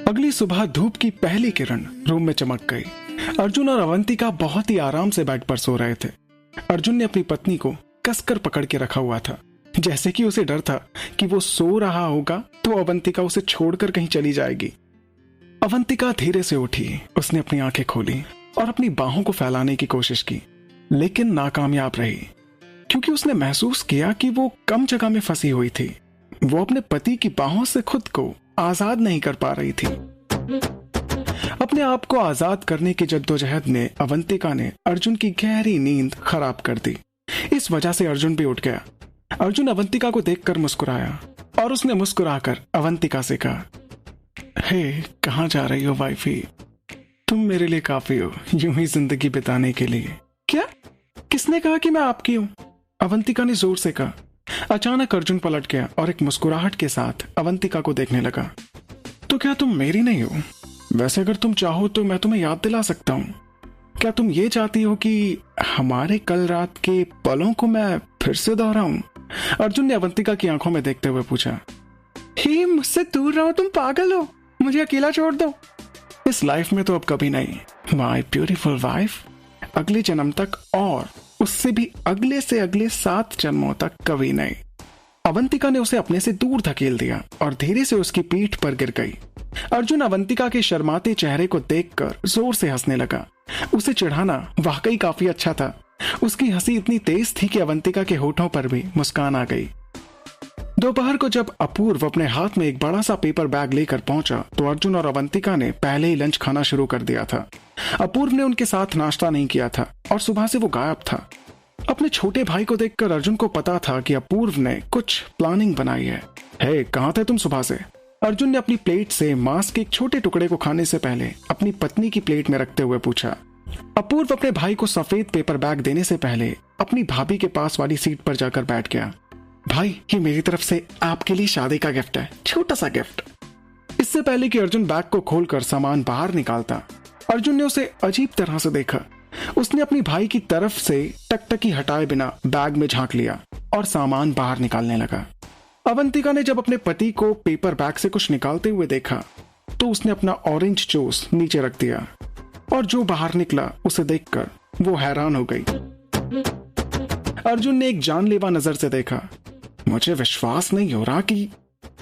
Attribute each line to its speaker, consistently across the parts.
Speaker 1: अगली सुबह धूप की पहली किरण रूम में चमक गई। अर्जुन और अवंतिका बहुत ही आराम से बेड पर सो रहे थे। अर्जुन ने अपनी पत्नी को कसकर पकड़ के रखा हुआ था, जैसे कि उसे डर था कि वो सो रहा होगा तो अवंतिका उसे छोड़कर कहीं चली जाएगी। अवंतिका धीरे से उठी, उसने अपनी आंखें खोली और अपनी बाहों को फैलाने की कोशिश की, लेकिन नाकामयाब रही, क्योंकि उसने महसूस किया कि वो कम जगह में फंसी हुई थी। वो अपने पति की बाहों से खुद को आजाद नहीं कर पा रही थी। अपने आप को आजाद करने की जद्दोजहद में अवंतिका ने अर्जुन की गहरी नींद खराब कर दी। इस वजह से अर्जुन भी उठ गया। अर्जुन अवंतिका को देखकर मुस्कुराया और उसने मुस्कुराकर अवंतिका से कहा, हे, कहाँ जा रही हो वाइफी? तुम मेरे लिए काफी हो यूं ही जिंदगी बिताने के लिए। क्या? किसने कहा कि मैं आपकी हूं? अवंतिका ने जोर से कहा। अचानक अर्जुन पलट गया और एक मुस्कुराहट के साथ अवंतिका को देखने लगा। तो क्या तुम मेरी नहीं हो? वैसे अगर तुम चाहो तो मैं तुम्हें याद दिला सकता हूँ। क्या तुम ये चाहती हो कि हमारे कल रात के पलों को मैं फिर से दोहराऊं? अर्जुन ने अवंतिका की आंखों में देखते हुए पूछा। हे, मुझसे दूर रहो, तुम पागल हो, मुझे अकेला छोड़ दो। इस लाइफ में तो अब कभी नहीं, माय ब्यूटीफुल वाइफ। अगले जन्म तक और उससे भी अगले से अगले 7 जन्मों तक कभी नहीं। अवंतिका ने उसे अपने से दूर धकेल दिया और धीरे से उसकी पीठ पर गिर गई। अर्जुन अवंतिका के शर्माते चेहरे को देखकर जोर से हंसने लगा। उसे चिढ़ाना वाकई काफी अच्छा था। उसकी हंसी इतनी तेज थी कि अवंतिका के होठों पर भी मुस्कान आ गई। दोपहर को जब अपूर्व अपने हाथ में एक बड़ा सा पेपर बैग लेकर पहुंचा तो अर्जुन और अवंतिका ने पहले ही लंच खाना शुरू कर दिया था। अपूर्व ने उनके साथ नाश्ता नहीं किया था और सुबह से वो गायब था। अपने छोटे भाई को देखकर अर्जुन को पता था कि अपूर्व ने कुछ प्लानिंग बनाई है। हे, कहाँ थे तुम सुबह से? अर्जुन ने अपनी प्लेट से मांस के एक छोटे टुकड़े को खाने से पहले अपनी पत्नी की प्लेट में रखते हुए पूछा। अपूर्व अपने भाई को सफेद पेपर बैग देने से पहले अपनी भाभी के पास वाली सीट पर जाकर बैठ गया। भाई, ये मेरी तरफ से आपके लिए शादी का गिफ्ट है, छोटा सा गिफ्ट। इससे पहले कि अर्जुन बैग को खोलकर सामान बाहर निकालता, अर्जुन ने उसे अजीब तरह से देखा। उसने अपनी भाई की तरफ से टकटकी हटाए बिना बैग में झांक लिया और सामान बाहर निकालने लगा। अवंतिका ने जब अपने पति को पेपर बैग से कुछ निकालते हुए देखा तो उसने अपना ऑरेंज जूस नीचे रख दिया और जो बाहर निकला उसे देखकर वो हैरान हो गई। अर्जुन ने एक जानलेवा नजर से देखा। मुझे विश्वास नहीं हो रहा कि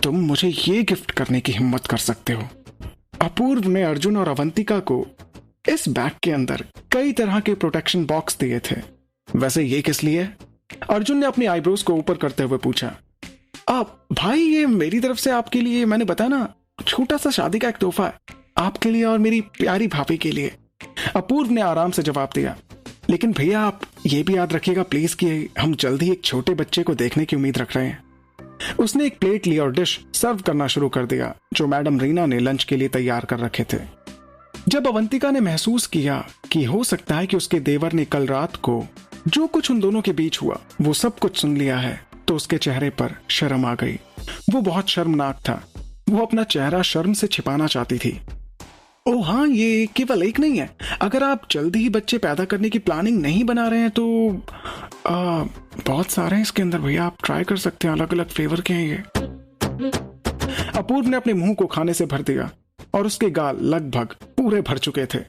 Speaker 1: तुम मुझे ये गिफ्ट करने की हिम्मत कर सकते हो। अपूर्व ने अर्जुन और अवंतिका को इस बैग के अंदर कई तरह के प्रोटेक्शन बॉक्स दिए थे। वैसे ये किस लिए? अर्जुन ने अपनी आईब्रोज को ऊपर करते हुए पूछा। भाई, ये मेरी तरफ से आपके लिए, मैंने बताया ना, छोटा सा शादी का एक तोहफा है, आपके लिए और मेरी प्यारी भाभी के लिए। अपूर्व ने आराम से जवाब दिया। लेकिन भैया, आप ये भी याद रखिएगा प्लीज कि हम जल्द ही एक छोटे बच्चे को देखने की उम्मीद रख रहे हैं। उसने एक प्लेट ली और डिश सर्व करना शुरू कर दिया जो मैडम रीना ने लंच के लिए तैयार कर रखे थे। जब अवंतिका ने महसूस किया कि हो सकता है कि उसके देवर ने कल रात को जो कुछ उन दोनों के बीच हुआ वो सब कुछ सुन लिया है, तो उसके चेहरे पर शर्म आ गई। वो बहुत शर्मनाक था। वो अपना चेहरा शर्म से छिपाना चाहती थी। ओह हाँ, ये केवल एक नहीं है। अगर आप जल्दी ही बच्चे पैदा करने की प्लानिंग नहीं बना रहे हैं तो बहुत सारे हैं इसके अंदर भैया, आप ट्राई कर सकते हैं, अलग अलग फ्लेवर के हैं ये। अपूर्व ने अपने मुंह को खाने से भर दिया और उसके गाल लगभग पूरे भर चुके थे।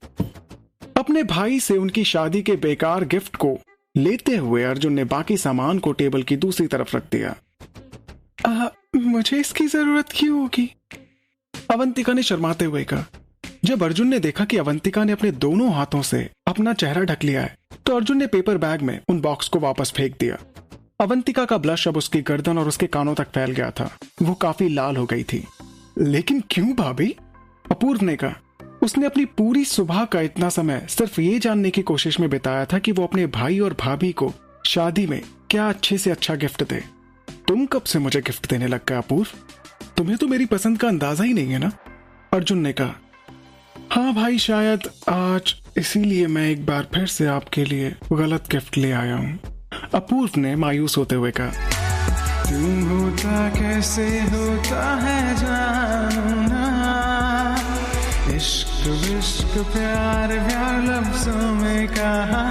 Speaker 1: अपने भाई से उनकी शादी के बेकार गिफ्ट को लेते हुए अर्जुन ने बाकी सामान को टेबल की दूसरी तरफ रख दिया। मुझे इसकी जरूरत क्यों होगी? अवंतिका ने शर्माते हुए कहा। जब अर्जुन ने देखा कि अवंतिका ने अपने दोनों हाथों से अपना चेहरा ढक लिया है तो अर्जुन ने पेपर बैग में उन बॉक्स को वापस फेंक दिया। अवंतिका का ब्लश अब उसकी गर्दन और उसके कानों तक फैल गया था। वो काफी लाल हो गई थी। लेकिन क्यों भाभी? अपूर्व ने कहा। उसने अपनी पूरी सुबह का इतना समय सिर्फ ये जानने की कोशिश में बिताया था कि वो अपने भाई और भाभी को शादी में क्या अच्छे से अच्छा गिफ्ट दे। तुम कब से मुझे गिफ्ट देने लग गए अपूर्व? तुम्हें तो मेरी पसंद का अंदाजा ही नहीं है ना? अर्जुन ने कहा। हाँ भाई, शायद आज इसीलिए मैं एक बार फिर से आपके लिए गलत गिफ्ट ले आया हूँ। अपूर्व ने मायूस होते हुए कहा। तुम होता कैसे होता है जानना, इश्क विश्क प्यार प्यार लफ्जों में कहा।